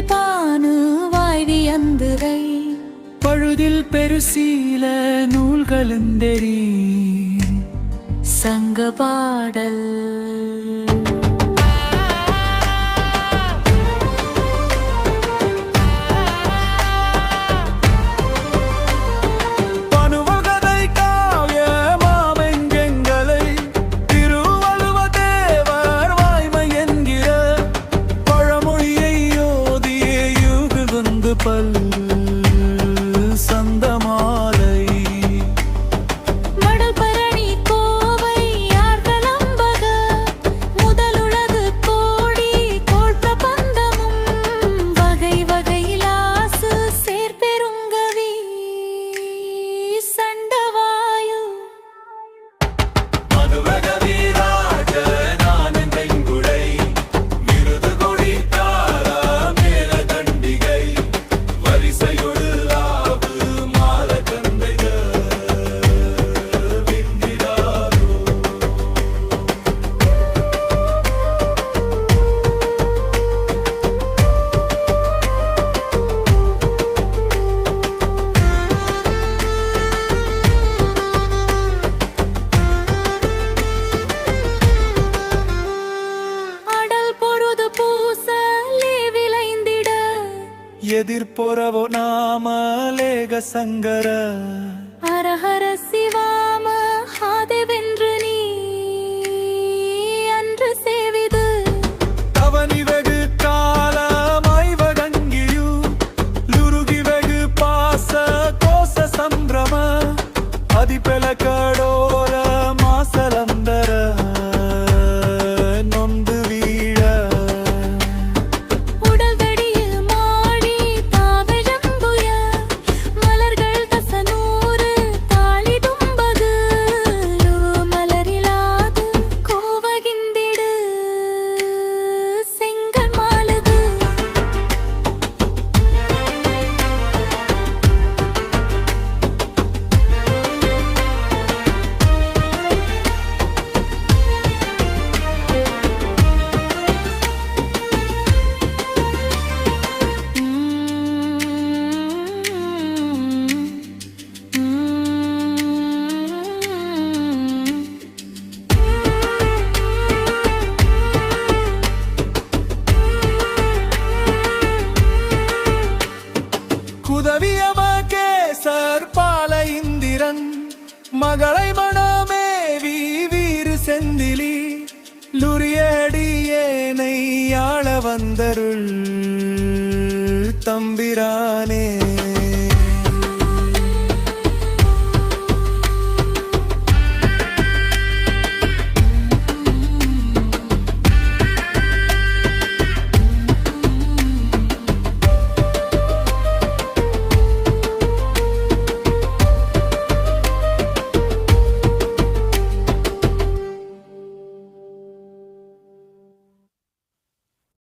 பானு வாய்வி அந்துரை பழுதில் பெருசீல நூல்களுந்தெறி சங்க பாடல் பல் சந்தமாலை மடல் பரணி கோவை யார்களம்பக முதலுலகு கோடி கோட்ட பந்தமும் வகை வகையிலாசு சேர்பெருங்கவி சண்டவாயு மதுவகவி ராஜ நானெங்குடை விருது கொடித்தார மேல தண்டிகை எதிர்பொறவோ நாமலேக சங்கர ஹரஹர சிவாம ஹாதெவென்று நீ அன்று சேவிது தவனி வெகு காலமாய் வகங்கியு லுருகி வெகு பாச கோச சம்பிரம அதிபெல கடோர மாசலந்தர நொந்து வீழ உதவியவ கேசர் பால இந்திரன் மகளை மணமேவி வீறு செந்திலி லுரியடியேனை ஆள வந்தருள் தம்பிரானே